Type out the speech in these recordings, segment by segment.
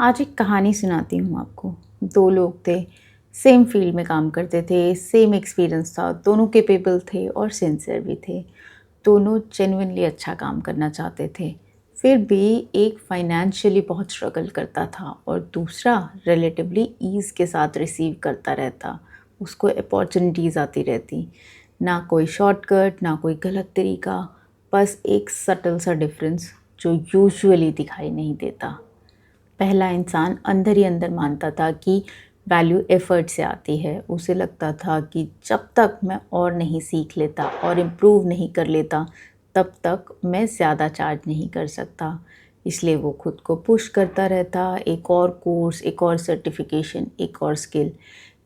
आज एक कहानी सुनाती हूँ आपको। 2 लोग थे, सेम फील्ड में काम करते थे, सेम एक्सपीरियंस था, दोनों कैपेबल थे और सिंसियर भी थे। दोनों जेन्युइनली अच्छा काम करना चाहते थे। फिर भी एक फाइनेंशियली बहुत स्ट्रगल करता था और दूसरा रिलेटिवली ईज़ के साथ रिसीव करता रहता। उसको अपॉर्चुनिटीज़ आती रहती। ना कोई शॉर्टकट, ना कोई गलत तरीका, बस एक सटल सा डिफरेंस जो यूजुअली दिखाई नहीं देता। पहला इंसान अंदर ही अंदर मानता था कि वैल्यू एफ़र्ट से आती है। उसे लगता था कि जब तक मैं और नहीं सीख लेता और इम्प्रूव नहीं कर लेता, तब तक मैं ज़्यादा चार्ज नहीं कर सकता। इसलिए वो खुद को पुश करता रहता, एक और कोर्स, एक और सर्टिफ़िकेशन, एक और स्किल।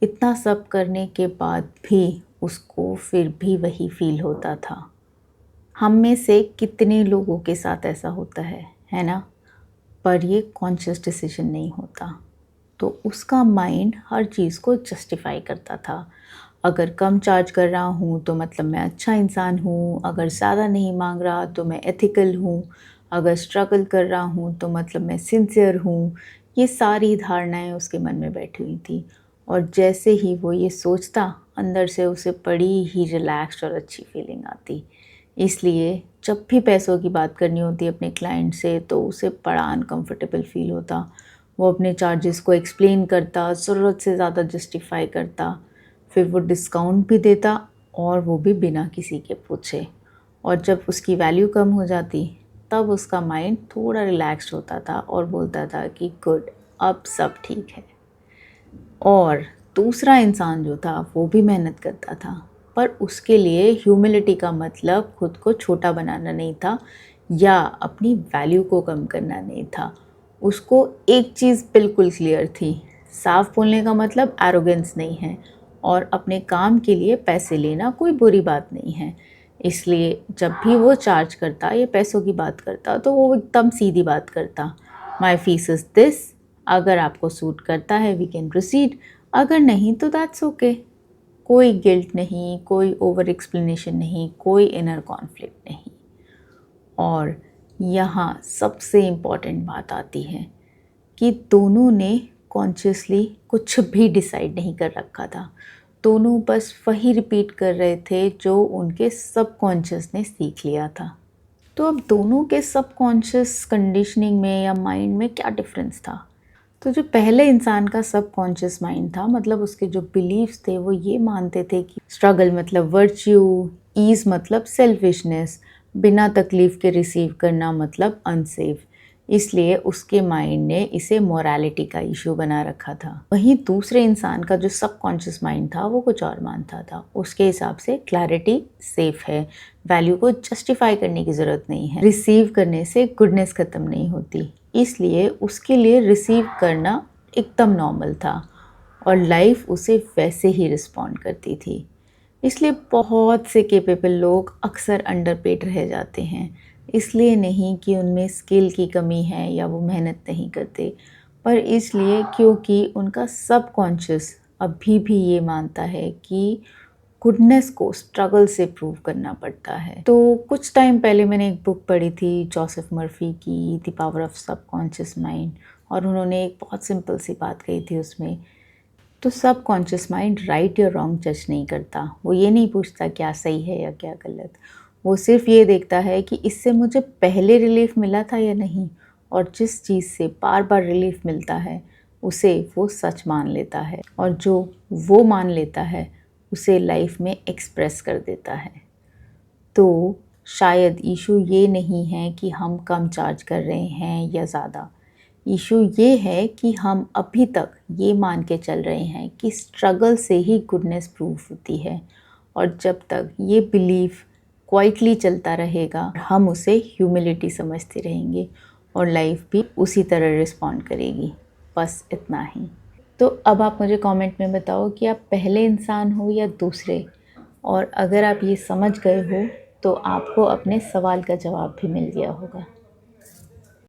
इतना सब करने के बाद भी उसको फिर भी वही फ़ील होता था। हम में से कितने लोगों के साथ ऐसा होता है ना? पर ये कॉन्शियस डिसीजन नहीं होता। तो उसका माइंड हर चीज़ को जस्टिफाई करता था। अगर कम चार्ज कर रहा हूँ तो मतलब मैं अच्छा इंसान हूँ, अगर ज़्यादा नहीं मांग रहा तो मैं एथिकल हूँ, अगर स्ट्रगल कर रहा हूँ तो मतलब मैं सिंसियर हूँ। ये सारी धारणाएं उसके मन में बैठी हुई थी और जैसे ही वो ये सोचता, अंदर से उसे बड़ी ही रिलैक्स्ड और अच्छी फीलिंग आती। इसलिए जब भी पैसों की बात करनी होती अपने क्लाइंट से तो उसे बड़ा अनकंफर्टेबल फ़ील होता। वो अपने चार्जेस को एक्सप्लेन करता, ज़रूरत से ज़्यादा जस्टिफ़ाई करता, फिर वो डिस्काउंट भी देता और वो भी बिना किसी के पूछे। और जब उसकी वैल्यू कम हो जाती, तब उसका माइंड थोड़ा रिलैक्स्ड होता था और बोलता था कि गुड, अब सब ठीक है। और दूसरा इंसान जो था वो भी मेहनत करता था, पर उसके लिए ह्यूमिलिटी का मतलब खुद को छोटा बनाना नहीं था या अपनी वैल्यू को कम करना नहीं था। उसको एक चीज़ बिल्कुल क्लियर थी, साफ बोलने का मतलब एरोगेंस नहीं है और अपने काम के लिए पैसे लेना कोई बुरी बात नहीं है। इसलिए जब भी वो चार्ज करता या पैसों की बात करता तो वो एकदम सीधी बात करता, माई फीस इज़ दिस, अगर आपको सूट करता है वी कैन प्रोसीड, अगर नहीं तो दैट्स ओके। कोई गिल्ट नहीं, कोई ओवर एक्सप्लेनेशन नहीं, कोई इनर कॉन्फ्लिक्ट नहीं। और यहाँ सबसे इम्पॉर्टेंट बात आती है कि दोनों ने कॉन्शियसली कुछ भी डिसाइड नहीं कर रखा था। दोनों बस वही रिपीट कर रहे थे जो उनके सबकॉन्शियस ने सीख लिया था। तो अब दोनों के सबकॉन्शियस कंडीशनिंग में या माइंड में क्या डिफरेंस था? तो जो पहले इंसान का सबकॉन्शियस माइंड था, मतलब उसके जो बिलीव्स थे वो ये मानते थे कि स्ट्रगल मतलब वर्च्यू, ईज मतलब सेल्फिशनेस, बिना तकलीफ के रिसीव करना मतलब अनसेफ। इसलिए उसके माइंड ने इसे मोरालिटी का इशू बना रखा था। वहीं दूसरे इंसान का जो सबकॉन्शियस माइंड था वो कुछ और मानता था। उसके हिसाब से क्लैरिटी सेफ है, वैल्यू को जस्टिफाई करने की ज़रूरत नहीं है, रिसीव करने से गुडनेस ख़त्म नहीं होती। इसलिए उसके लिए रिसीव करना एकदम नॉर्मल था और लाइफ उसे वैसे ही रिस्पॉन्ड करती थी। इसलिए बहुत से कैपेबल लोग अक्सर अंडरपेड रह जाते हैं। इसलिए नहीं कि उनमें स्किल की कमी है या वो मेहनत नहीं करते, पर इसलिए क्योंकि उनका सबकॉन्शियस अभी भी ये मानता है कि गुडनेस को स्ट्रगल से प्रूव करना पड़ता है। तो कुछ टाइम पहले मैंने एक बुक पढ़ी थी जोसेफ मर्फी की, the power of subconscious mind, और उन्होंने एक बहुत सिंपल सी बात कही थी उसमें। तो सबकॉन्शियस माइंड राइट या रॉन्ग जज नहीं करता। वो ये नहीं पूछता क्या सही है या क्या गलत। वो सिर्फ ये देखता है कि इससे मुझे पहले रिलीफ मिला था या नहीं, और जिस चीज़ से बार बार रिलीफ मिलता है उसे वो सच मान लेता है, और जो वो मान लेता है उसे लाइफ में एक्सप्रेस कर देता है। तो शायद इशू ये नहीं है कि हम कम चार्ज कर रहे हैं या ज़्यादा। इशू ये है कि हम अभी तक ये मान के चल रहे हैं कि स्ट्रगल से ही गुडनेस प्रूफ होती है, और जब तक ये बिलीफ क्वाइटली चलता रहेगा हम उसे ह्यूमिलिटी समझते रहेंगे और लाइफ भी उसी तरह रिस्पॉन्ड करेगी। बस इतना ही। तो अब आप मुझे कमेंट में बताओ कि आप पहले इंसान हो या दूसरे, और अगर आप ये समझ गए हो तो आपको अपने सवाल का जवाब भी मिल गया होगा।